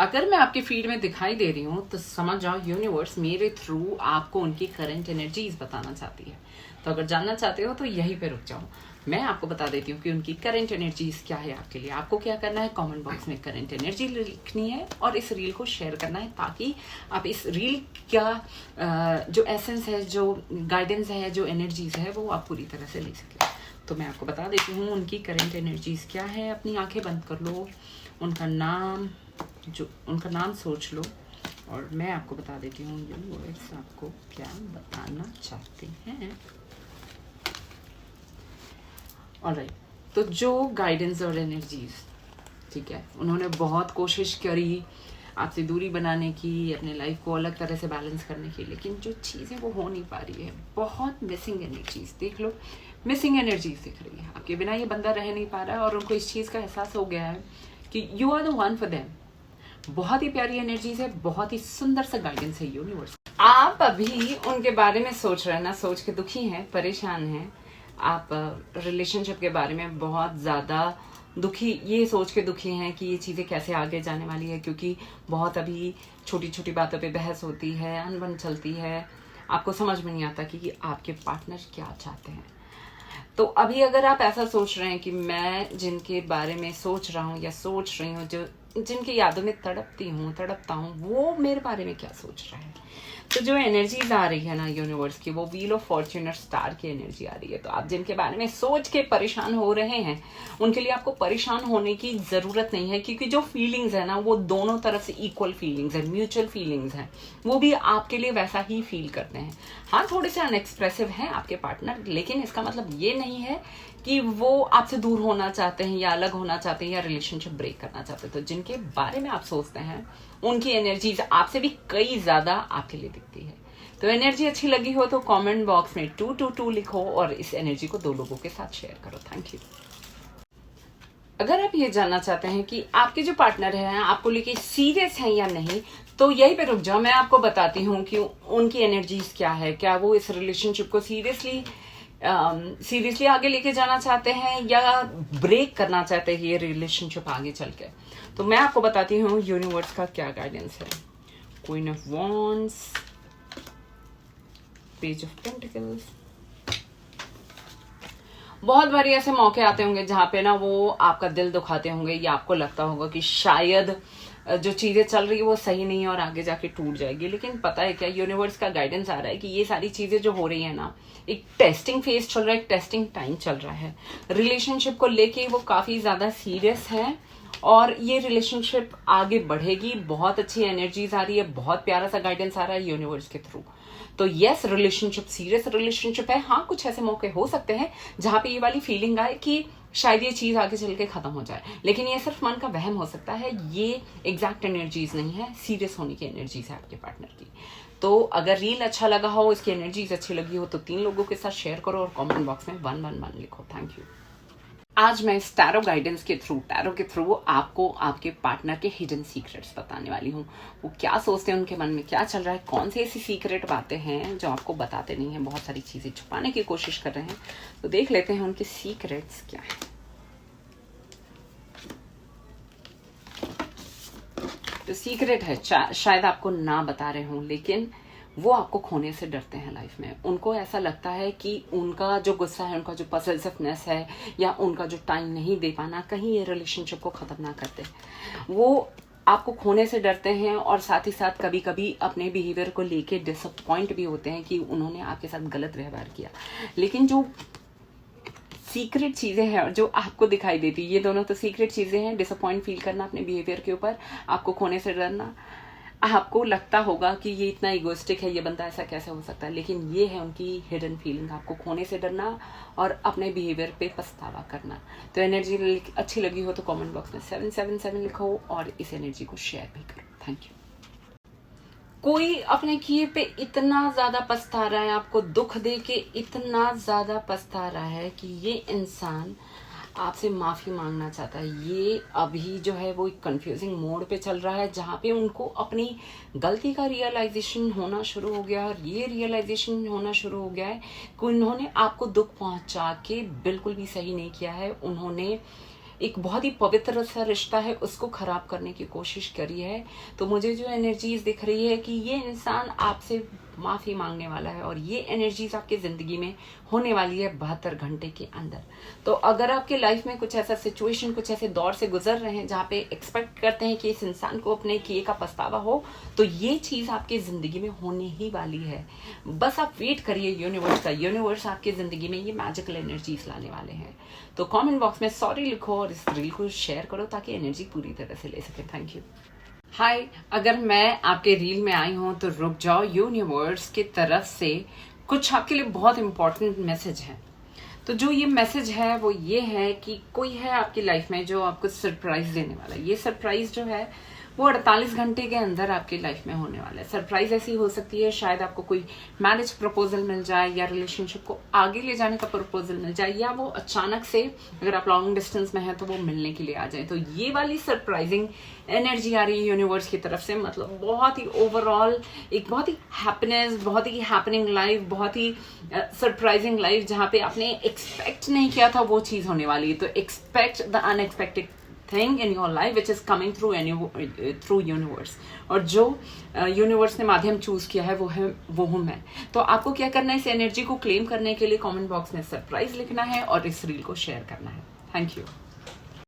अगर मैं आपके फीड में दिखाई दे रही हूँ तो समझ जाओ यूनिवर्स मेरे थ्रू आपको उनकी करंट एनर्जीज बताना चाहती है। तो अगर जानना चाहते हो तो यहीं पे रुक जाओ। मैं आपको बता देती हूँ कि उनकी करंट एनर्जीज क्या है आपके लिए। आपको क्या करना है, कमेंट बॉक्स में करंट एनर्जी लिखनी है और इस रील को शेयर करना है ताकि आप इस रील का जो एसेंस है, जो गाइडेंस है, जो एनर्जीज है वो आप पूरी तरह से ले सकें। तो मैं आपको बता देती हूँ उनकी करंट एनर्जीज क्या है। अपनी आंखें बंद कर लो, उनका नाम सोच लो और मैं आपको बता देती हूँ यूनिवर्स आपको क्या बताना चाहते हैं। ऑलराइट, तो जो गाइडेंस और एनर्जीज, ठीक है, उन्होंने बहुत कोशिश करी आपसे दूरी बनाने की, अपने लाइफ को अलग तरह से बैलेंस करने की, लेकिन जो चीज़ें वो हो नहीं पा रही है। बहुत मिसिंग एनर्जीज, देख लो, मिसिंग एनर्जीज दिख रही है। आपके बिना ये बंदा रह नहीं पा रहा है और उनको इस चीज़ का एहसास हो गया है कि you are the one for them. बहुत ही प्यारी एनर्जीज है, बहुत ही सुंदर सा गाइडेंस है यूनिवर्स। आप अभी उनके बारे में सोच रहे हैं ना, सोच के दुखी हैं, परेशान हैं। आप रिलेशनशिप के बारे में बहुत ज्यादा दुखी, ये सोच के दुखी हैं कि ये चीजें कैसे आगे जाने वाली है, क्योंकि बहुत अभी छोटी छोटी बातों पे बहस होती है, अनबन चलती है। आपको समझ में नहीं आता कि आपके पार्टनर क्या चाहते हैं। तो अभी अगर आप ऐसा सोच रहे हैं कि मैं जिनके बारे में सोच रहा हूँ या सोच रही हूँ, जो जिनकी यादों में तड़पता हूँ, वो मेरे बारे में क्या सोच रहा है, तो जो एनर्जीज आ रही है ना यूनिवर्स की, वो व्हील ऑफ फॉर्च्यून और स्टार की एनर्जी आ रही है। तो आप जिनके बारे में सोच के परेशान हो रहे हैं, उनके लिए आपको परेशान होने की जरूरत नहीं है, क्योंकि जो फीलिंग्स है ना, वो दोनों तरफ से इक्वल फीलिंग्स है, म्यूचुअल फीलिंग्स है। वो भी आपके लिए वैसा ही फील करते हैं। हाँ, थोड़े से अनएक्सप्रेसिव हैं आपके पार्टनर, लेकिन इसका मतलब ये नहीं है कि वो आपसे दूर होना चाहते हैं या अलग होना चाहते हैं या रिलेशनशिप ब्रेक करना चाहते हैं। तो जिनके बारे में आप सोचते हैं, उनकी एनर्जीज आपसे भी कई ज्यादा आपके लिए दिखती है। तो एनर्जी अच्छी लगी हो तो कमेंट बॉक्स में 222 लिखो और इस एनर्जी को 2 लोगों के साथ शेयर करो। Thank you. अगर आप ये जानना चाहते हैं कि आपके जो पार्टनर हैं आपको लेके सीरियस हैं या नहीं, तो यहीं पे रुक जाओ। मैं आपको बताती हूँ कि उनकी एनर्जीज क्या है। क्या वो इस रिलेशनशिप को सीरियसली आगे लेके जाना चाहते हैं या ब्रेक करना चाहते हैं ये रिलेशनशिप आगे चल के। तो मैं आपको बताती हूँ यूनिवर्स का क्या गाइडेंस है। Queen of wands, page of pentacles. बहुत बारी ऐसे मौके आते होंगे जहां पे ना वो आपका दिल दुखाते होंगे या आपको लगता होगा कि शायद जो चीजें चल रही है वो सही नहीं है और आगे जाके टूट जाएगी। लेकिन पता है क्या, यूनिवर्स का गाइडेंस आ रहा है कि ये सारी चीजें जो हो रही है ना, एक टेस्टिंग फेज चल रहा है, एक टेस्टिंग टाइम चल रहा है। रिलेशनशिप को लेके वो काफी ज्यादा सीरियस है और ये रिलेशनशिप आगे बढ़ेगी। बहुत अच्छी एनर्जीज आ रही है, बहुत प्यारा सा गाइडेंस आ रहा है यूनिवर्स के थ्रू। तो यस, रिलेशनशिप सीरियस रिलेशनशिप है। हाँ, कुछ ऐसे मौके हो सकते हैं जहां पे ये वाली फीलिंग आए कि शायद ये चीज आगे चल के खत्म हो जाए, लेकिन ये सिर्फ मन का वहम हो सकता है। ये एग्जैक्ट एनर्जीज नहीं है, सीरियस होने की एनर्जीज है आपके पार्टनर की। तो अगर रील अच्छा लगा हो, इसकी एनर्जीज अच्छी लगी हो, तो 3 लोगों के साथ शेयर करो और कमेंट बॉक्स में 111 लिखो। Thank you. आज मैं इस टैरो गाइडेंस के थ्रू आपको आपके पार्टनर के हिडन सीक्रेट्स बताने वाली हूँ। वो क्या सोचते हैं, उनके मन में क्या चल रहा है, कौन सी ऐसी सीक्रेट बातें हैं जो आपको बताते नहीं हैं, बहुत सारी चीजें छुपाने की कोशिश कर रहे हैं। तो देख लेते हैं उनके सीक्रेट्स क्या है। तो सीक्रेट है, शायद आपको ना बता रहे हों, लेकिन वो आपको खोने से डरते हैं लाइफ में। उनको ऐसा लगता है कि उनका जो गुस्सा है, उनका जो पॉसेसिवनेस है या उनका जो टाइम नहीं दे पाना, कहीं ये रिलेशनशिप को खत्म ना करते। वो आपको खोने से डरते हैं और साथ ही साथ कभी कभी अपने बिहेवियर को लेके डिसअपॉइंट भी होते हैं कि उन्होंने आपके साथ गलत व्यवहार किया। लेकिन जो सीक्रेट चीजें हैं जो आपको दिखाई देती, ये दोनों तो सीक्रेट चीजें हैं। डिसअपॉइंट फील करना अपने बिहेवियर के ऊपर, आपको खोने से डरना। आपको लगता होगा कि ये इतना इगोइस्टिक है, ये बंदा ऐसा कैसे हो सकता है, लेकिन ये है उनकी हिडन फीलिंग, आपको खोने से डरना और अपने बिहेवियर पे पछतावा करना। तो एनर्जी अच्छी लगी हो तो कमेंट बॉक्स में 777 लिखो और इस एनर्जी को शेयर भी करो। Thank you. कोई अपने किए पे इतना ज्यादा पछता रहा है, आपको दुख दे के इतना ज्यादा पछता रहा है कि ये इंसान आपसे माफी मांगना चाहता है। ये अभी जो है वो एक कंफ्यूजिंग मोड पे चल रहा है, जहाँ पे उनको अपनी गलती का रियलाइजेशन होना शुरू हो गया। और ये रियलाइजेशन होना शुरू हो गया है कि उन्होंने आपको दुख पहुंचा के बिल्कुल भी सही नहीं किया है। उन्होंने एक बहुत ही पवित्र सा रिश्ता है उसको खराब करने की कोशिश करी है। तो मुझे जो एनर्जीज दिख रही है कि ये इंसान आपसे माफी मांगने वाला है और ये एनर्जीज आपकी जिंदगी में होने वाली है 72 घंटे के अंदर। तो अगर आपके लाइफ में कुछ ऐसा सिचुएशन, कुछ ऐसे दौर से गुजर रहे हैं जहाँ पे एक्सपेक्ट करते हैं कि इस इंसान को अपने किए का पछतावा हो, तो ये चीज आपकी जिंदगी में होने ही वाली है। बस आप वेट करिए यूनिवर्स का। यूनिवर्स आपकी जिंदगी में ये मैजिकल एनर्जीज लाने वाले हैं। तो कमेंट बॉक्स में सॉरी लिखो और इस रील को शेयर करो ताकि एनर्जी पूरी तरह से ले सके। Thank you. हाय, अगर मैं आपके रील में आई हूं तो रुक जाओ, यूनिवर्स की तरफ से कुछ आपके लिए बहुत इंपॉर्टेंट मैसेज है। तो जो ये मैसेज है वो ये है कि कोई है आपकी लाइफ में जो आपको सरप्राइज देने वाला है। ये सरप्राइज जो है वो 48 घंटे के अंदर आपकी लाइफ में होने वाला है। सरप्राइज ऐसी हो सकती है, शायद आपको कोई मैरिज प्रपोजल मिल जाए या रिलेशनशिप को आगे ले जाने का प्रपोजल मिल जाए, या वो अचानक से, अगर आप लॉन्ग डिस्टेंस में है तो वो मिलने के लिए आ जाए। तो ये वाली सरप्राइजिंग एनर्जी आ रही है यूनिवर्स की तरफ से। मतलब बहुत ही ओवरऑल एक बहुत ही हैप्पीनेस, बहुत ही हैपनिंग लाइफ, बहुत ही सरप्राइजिंग लाइफ जहाँ पे आपने एक्सपेक्ट नहीं किया था वो चीज होने वाली है। तो expect the unexpected thing in your life which is coming through universe। और जो यूनिवर्स ने माध्यम चूज किया है वो हूं मैं। तो आपको क्या करना है, इस एनर्जी को क्लेम करने के लिए कमेंट बॉक्स में सरप्राइज लिखना है और इस रील को शेयर करना है। Thank you.